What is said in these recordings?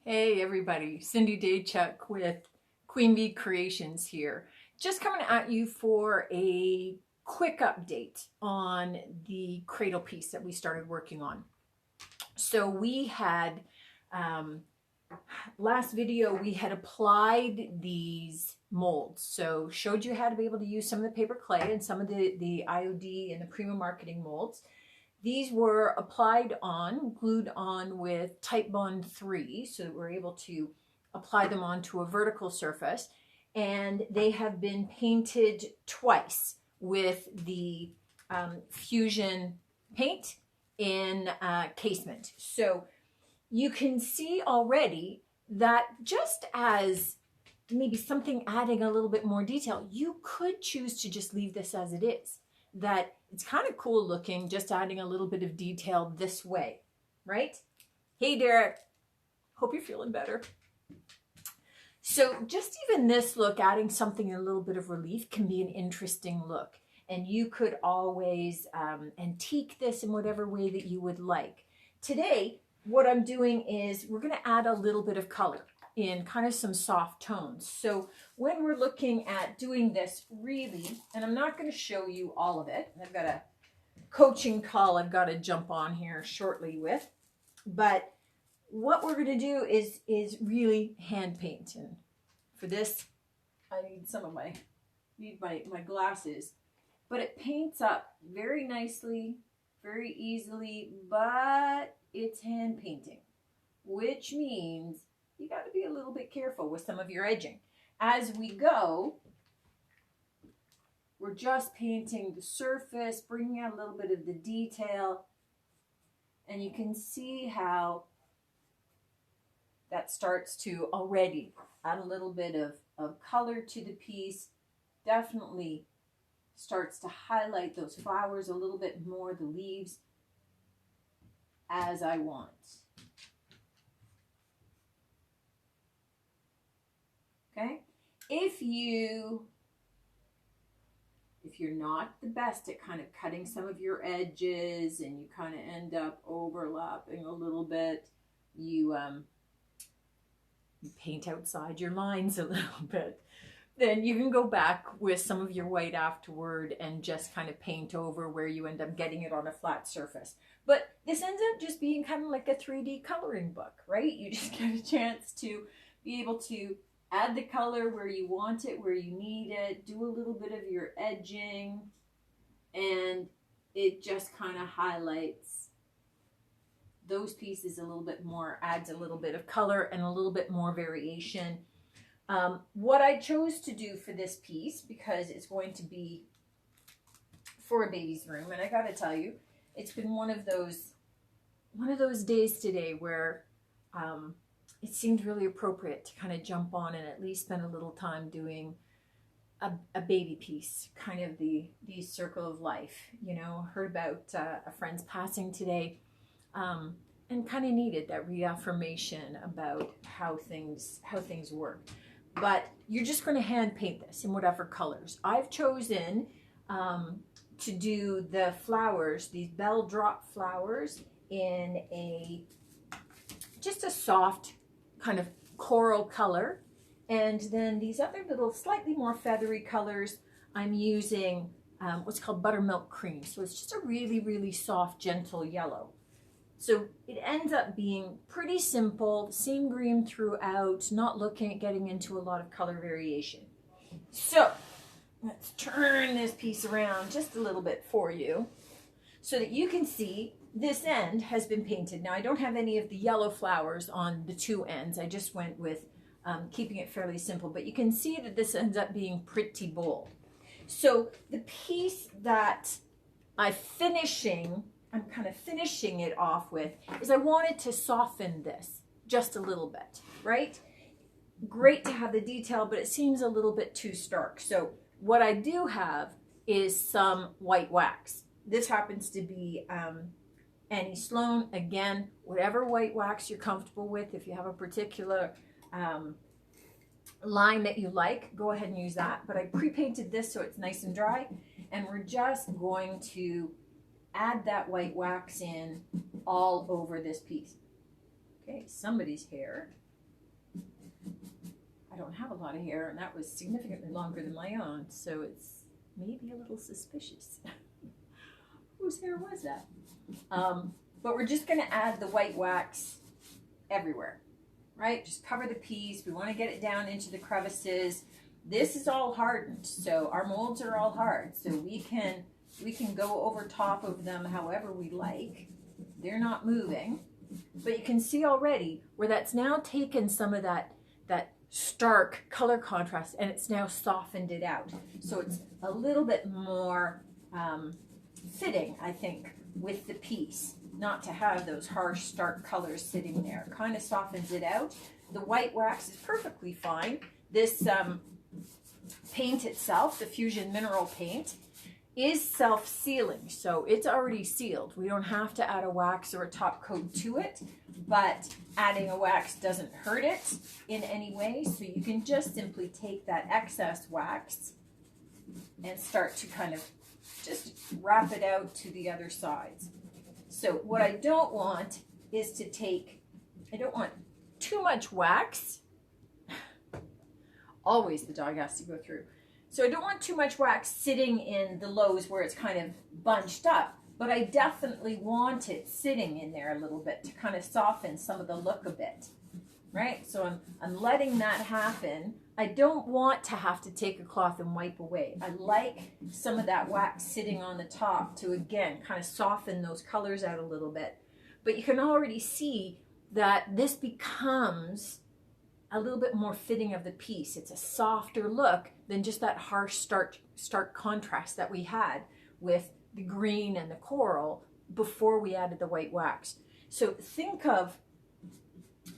Hey everybody, Cindy Daychuk with Queen Bee Creations here. Just coming at you for a quick update on the cradle piece that we started working on. So we had, last video we had applied these molds. So showed you how to be able to use some of the paper clay and some of the IOD and the Prima Marketing molds. These were applied on, glued on with Titebond 3, so that we're able to apply them onto a vertical surface. And they have been painted twice with the Fusion paint in casement. So you can see already that just as maybe something adding a little bit more detail, you could choose to just leave this as it is. That it's kind of cool looking, just adding a little bit of detail this way, right? Hey, Derek, hope you're feeling better. So just even this look, adding something a little bit of relief can be an interesting look. And you could always antique this in whatever way that you would like. Today, what I'm doing is we're gonna add a little bit of color in kind of some soft tones. So when we're looking at doing this really, and I'm not going to show you all of it, I've got a coaching call I've got to jump on here shortly with, but what we're going to do is really hand paint. And for this, I need some of my glasses, but it paints up very nicely, very easily, but it's hand painting, which means you got to be a little bit careful with some of your edging. As we go, we're just painting the surface, bringing out a little bit of the detail, and you can see how that starts to already add a little bit of color to the piece. Definitely starts to highlight those flowers a little bit more, the leaves, as I want. Okay, if you're not the best at kind of cutting some of your edges and you kind of end up overlapping a little bit, you paint outside your lines a little bit, then you can go back with some of your white afterward and just kind of paint over where you end up getting it on a flat surface. But this ends up just being kind of like a 3D coloring book, right? You just get a chance to be able to add the color where you want it, where you need it, do a little bit of your edging, and it just kind of highlights those pieces a little bit more, adds a little bit of color and a little bit more variation. What I chose to do for this piece, because it's going to be for a baby's room, and I gotta tell you, it's been one of those days today where it seemed really appropriate to kind of jump on and at least spend a little time doing a baby piece, kind of the circle of life. You know, heard about a friend's passing today, and kind of needed that reaffirmation about how things work. But you're just going to hand paint this in whatever colors. I've chosen to do the flowers, these bell drop flowers, in just a soft kind of coral color, and then these other little slightly more feathery colors, I'm using what's called buttermilk cream. So it's just a really soft, gentle yellow. So it ends up being pretty simple, same green throughout, not looking at getting into a lot of color variation. So let's turn this piece around just a little bit for you so that you can see this end has been painted. Now I don't have any of the yellow flowers on the two ends. I just went with keeping it fairly simple, but you can see that this ends up being pretty bold. So the piece that I'm kind of finishing it off with is I wanted to soften this just a little bit, right? Great to have the detail, but it seems a little bit too stark. So what I do have is some white wax. This happens to be Annie Sloan. Again, whatever white wax you're comfortable with. If you have a particular line that you like, go ahead and use that. But I pre-painted this so it's nice and dry, and we're just going to add that white wax in all over this piece. Okay, somebody's hair I don't have a lot of hair, and that was significantly longer than my own, so it's maybe a little suspicious. Whose hair was that? But we're just going to add the white wax everywhere, right? Just cover the piece. We want to get it down into the crevices. This is all hardened, so our molds are all hard, so we can go over top of them however we like. They're not moving, but you can see already where that's now taken some of that stark color contrast, and it's now softened it out. So it's a little bit more fitting, I think, with the piece, not to have those harsh, stark colors sitting there. Kind of softens it out. The white wax is perfectly fine. This paint itself, the Fusion Mineral Paint, is self-sealing, so it's already sealed. We don't have to add a wax or a top coat to it, but adding a wax doesn't hurt it in any way, so you can just simply take that excess wax and start to kind of just wrap it out to the other sides. So what I don't want is to take, I don't want too much wax. Always the dog has to go through. So I don't want too much wax sitting in the lows where it's kind of bunched up, but I definitely want it sitting in there a little bit to kind of soften some of the look a bit, right? So I'm letting that happen. I don't want to have to take a cloth and wipe away. I like some of that wax sitting on the top to, again, kind of soften those colors out a little bit. But you can already see that this becomes a little bit more fitting of the piece. It's a softer look than just that harsh, stark contrast that we had with the green and the coral before we added the white wax. So think of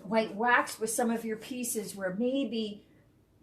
white wax with some of your pieces where maybe,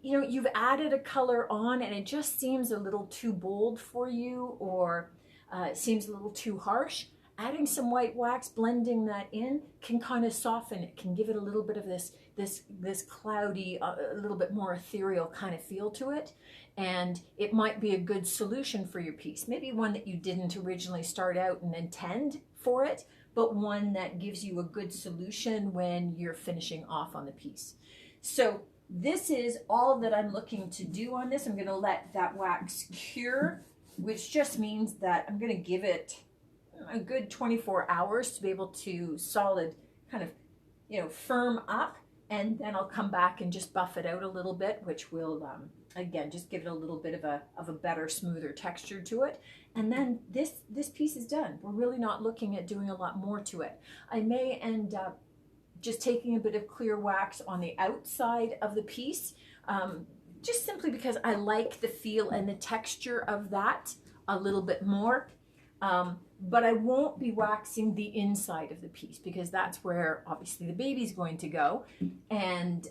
you know, you've added a color on and it just seems a little too bold for you, or it seems a little too harsh. Adding some white wax, blending that in, can kind of soften it, can give it a little bit of this cloudy, a little bit more ethereal kind of feel to it. And it might be a good solution for your piece. Maybe one that you didn't originally start out and intend for it, but one that gives you a good solution when you're finishing off on the piece. So this is all that I'm looking to do on this. I'm going to let that wax cure, which just means that I'm going to give it a good 24 hours to be able to solid kind of, you know, firm up, and then I'll come back and just buff it out a little bit, which will again just give it a little bit of a better, smoother texture to it. And then this piece is done. We're really not looking at doing a lot more to it. I may end up just taking a bit of clear wax on the outside of the piece, just simply because I like the feel and the texture of that a little bit more. But I won't be waxing the inside of the piece because that's where obviously the baby's going to go. And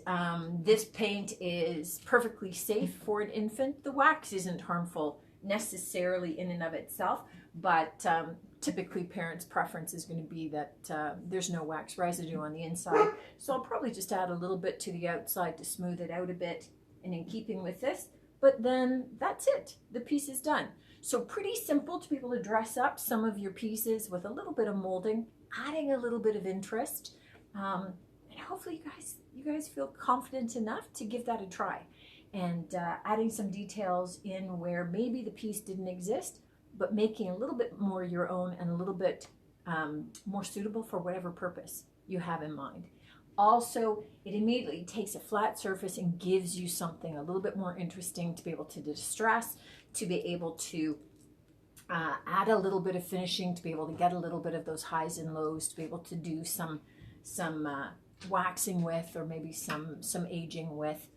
this paint is perfectly safe for an infant. The wax isn't harmful necessarily in and of itself, but typically parents' preference is going to be that there's no wax residue on the inside. So I'll probably just add a little bit to the outside to smooth it out a bit, and in keeping with this. But then that's it. The piece is done. So pretty simple to be able to dress up some of your pieces with a little bit of molding, adding a little bit of interest, and hopefully you guys feel confident enough to give that a try, and adding some details in where maybe the piece didn't exist, but making a little bit more your own and a little bit more suitable for whatever purpose you have in mind. Also, it immediately takes a flat surface and gives you something a little bit more interesting to be able to distress, to be able to add a little bit of finishing, to be able to get a little bit of those highs and lows, to be able to do some waxing with, or maybe some aging with,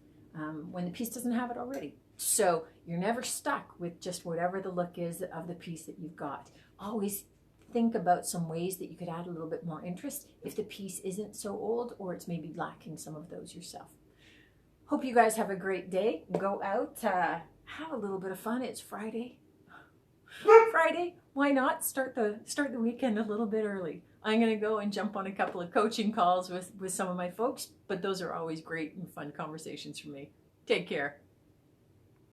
when the piece doesn't have it already. So you're never stuck with just whatever the look is of the piece that you've got. Always think about some ways that you could add a little bit more interest if the piece isn't so old, or it's maybe lacking some of those yourself. Hope you guys have a great day. Go out, have a little bit of fun. It's Friday. Friday, why not start the weekend a little bit early? I'm going to go and jump on a couple of coaching calls with some of my folks, but those are always great and fun conversations for me. Take care.